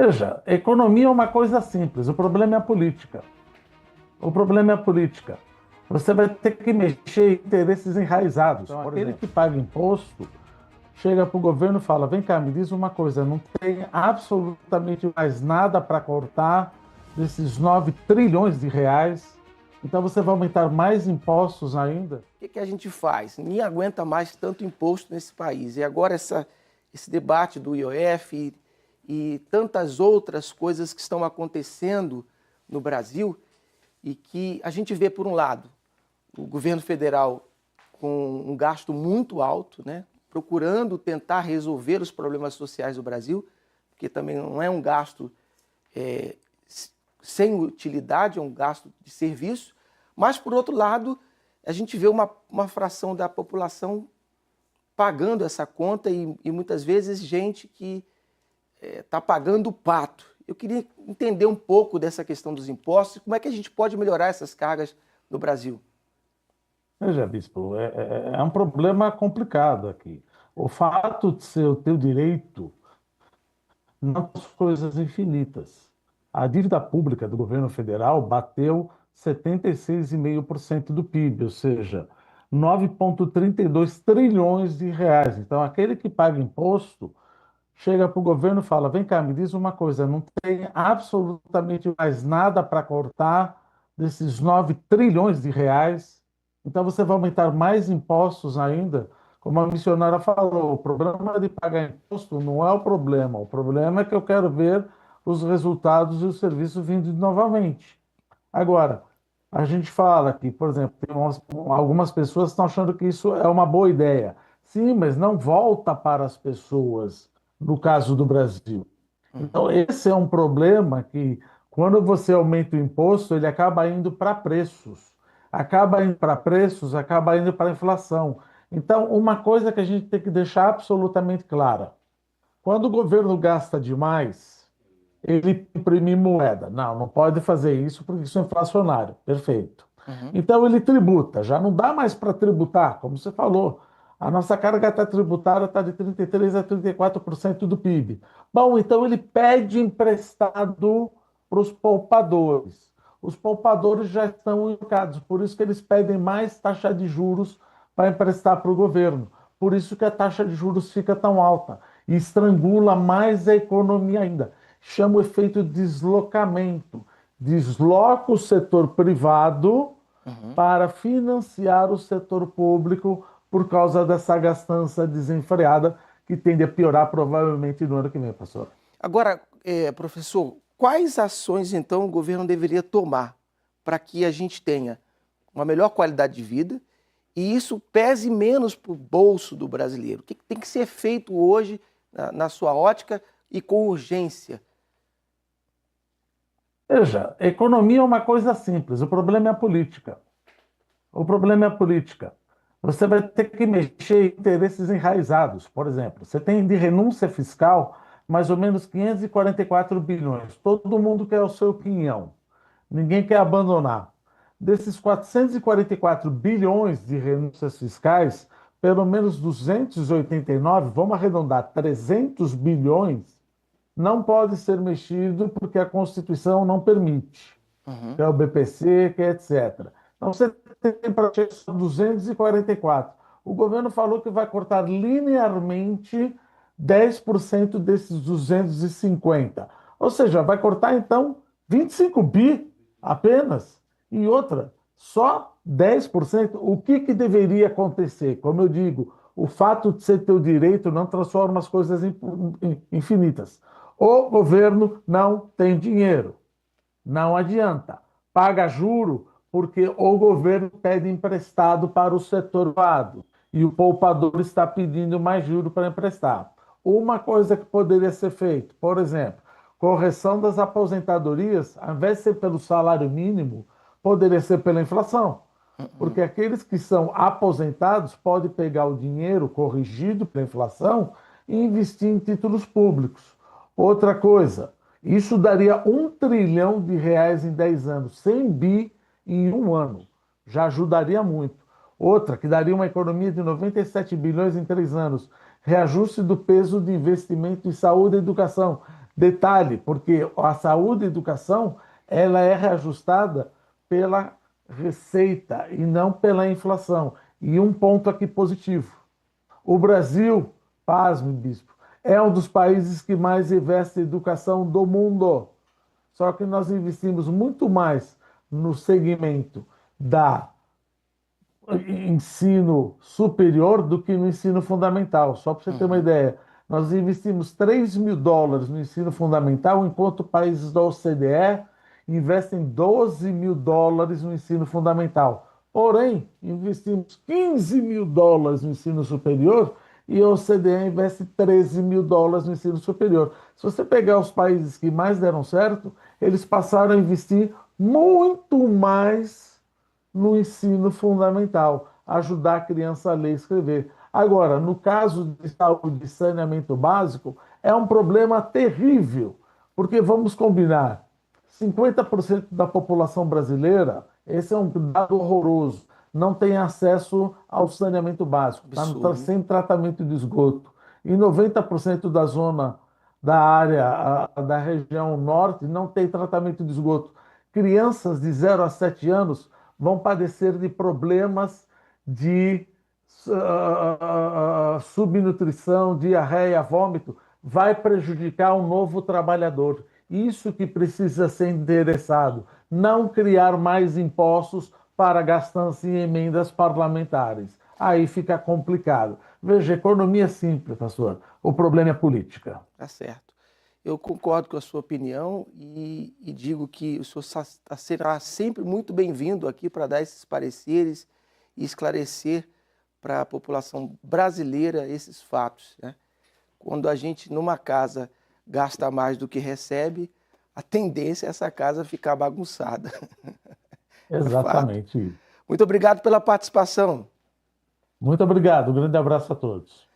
Veja, economia é uma coisa simples, o problema é a política. O problema é a política. Você vai ter que mexer em interesses enraizados. Então, aquele que paga imposto chega para o governo e fala: vem cá, me diz uma coisa, não tem absolutamente mais nada para cortar desses 9 trilhões de reais, então você vai aumentar mais impostos ainda? O que a gente faz? Ninguém aguenta mais tanto imposto nesse país. E agora esse debate do IOF e tantas outras coisas que estão acontecendo no Brasil e que a gente vê, por um lado, o governo federal com um gasto muito alto, né, procurando tentar resolver os problemas sociais do Brasil, porque também não é um gasto sem utilidade, é um gasto de serviço, mas, por outro lado, a gente vê uma fração da população pagando essa conta e muitas vezes gente que está pagando o pato. Eu queria entender um pouco dessa questão dos impostos, como é que a gente pode melhorar essas cargas no Brasil. Veja, bispo, é um problema complicado aqui. O fato de ser o teu direito não são coisas infinitas. A dívida pública do governo federal bateu 76,5% do PIB, ou seja, 9,32 trilhões de reais. Então, aquele que paga imposto chega para o governo e fala: vem cá, me diz uma coisa, não tem absolutamente mais nada para cortar desses 9 trilhões de reais, então você vai aumentar mais impostos ainda? Como a missionária falou, o problema de pagar imposto não é o problema é que eu quero ver os resultados e o serviço vindo novamente. Agora, a gente fala que, por exemplo, algumas pessoas estão achando que isso é uma boa ideia. Sim, mas não volta para as pessoas, no caso do Brasil. Então, esse é um problema que, quando você aumenta o imposto, ele acaba indo para preços. Acaba indo para preços, acaba indo para a inflação. Então, uma coisa que a gente tem que deixar absolutamente clara: quando o governo gasta demais, ele imprimir moeda. Não, não pode fazer isso porque isso é inflacionário. Perfeito. Então ele tributa. Já não dá mais para tributar, como você falou. A nossa carga tributária está de 33% a 34% do PIB. Bom, então ele pede emprestado para os poupadores. Os poupadores já estão educados, por isso que eles pedem mais taxa de juros para emprestar para o governo. Por isso que a taxa de juros fica tão alta e estrangula mais a economia ainda. Chama o efeito deslocamento. Desloca o setor privado para financiar o setor público por causa dessa gastança desenfreada que tende a piorar provavelmente no ano que vem, pastor. Agora, professor, quais ações então o governo deveria tomar para que a gente tenha uma melhor qualidade de vida e isso pese menos para o bolso do brasileiro? O que tem que ser feito hoje, na sua ótica, e com urgência? Veja, economia é uma coisa simples, o problema é a política. O problema é a política. Você vai ter que mexer em interesses enraizados. Por exemplo, você tem de renúncia fiscal mais ou menos 544 bilhões. Todo mundo quer o seu quinhão. Ninguém quer abandonar. Desses 444 bilhões de renúncias fiscais, pelo menos 289, vamos arredondar, 300 bilhões, não pode ser mexido porque a Constituição não permite, que é o BPC, que é etc. Então você tem para 244. O governo falou que vai cortar linearmente 10% desses 250. Ou seja, vai cortar então 25 bi apenas. E outra, só 10%. O que deveria acontecer? Como eu digo, o fato de ser teu direito não transforma as coisas infinitas. O governo não tem dinheiro. Não adianta. Paga juro porque o governo pede emprestado para o setor privado e o poupador está pedindo mais juro para emprestar. Uma coisa que poderia ser feita, por exemplo, correção das aposentadorias, ao invés de ser pelo salário mínimo, poderia ser pela inflação. Porque aqueles que são aposentados podem pegar o dinheiro corrigido pela inflação e investir em títulos públicos. Outra coisa, isso daria 1 trilhão de reais em 10 anos, 100 bi em um ano. Já ajudaria muito. Outra, que daria uma economia de 97 bilhões em 3 anos. Reajuste do peso de investimento em saúde e educação. Detalhe, porque a saúde e a educação, ela é reajustada pela receita e não pela inflação. E um ponto aqui positivo. O Brasil, pasme, bispo, é um dos países que mais investe em educação do mundo. Só que nós investimos muito mais no segmento da ensino superior do que no ensino fundamental. Só para você ter uma Uhum. ideia, nós investimos US$ 3.000 no ensino fundamental, enquanto países da OCDE investem US$ 12.000 no ensino fundamental. Porém, investimos US$ 15.000 no ensino superior e a OCDE investe US$ 13.000 no ensino superior. Se você pegar os países que mais deram certo, eles passaram a investir muito mais no ensino fundamental, ajudar a criança a ler e escrever. Agora, no caso de saúde e saneamento básico, é um problema terrível, porque vamos combinar, 50% da população brasileira, esse é um dado horroroso, não tem acesso ao saneamento básico, está Absurdo, né? sem tratamento de esgoto. E 90% da zona da área, da região norte, não tem tratamento de esgoto. Crianças de 0 a 7 anos vão padecer de problemas de subnutrição, diarreia, vômito, vai prejudicar o novo trabalhador. Isso que precisa ser endereçado, não criar mais impostos para gastança em emendas parlamentares. Aí fica complicado. Veja, economia é simples, pastor. O problema é política. Tá certo. Eu concordo com a sua opinião e digo que o senhor será sempre muito bem-vindo aqui para dar esses pareceres e esclarecer para a população brasileira esses fatos, né? Quando a gente, numa casa, gasta mais do que recebe, a tendência é essa casa ficar bagunçada. É fato. Exatamente. Muito obrigado pela participação. Muito obrigado. Um grande abraço a todos.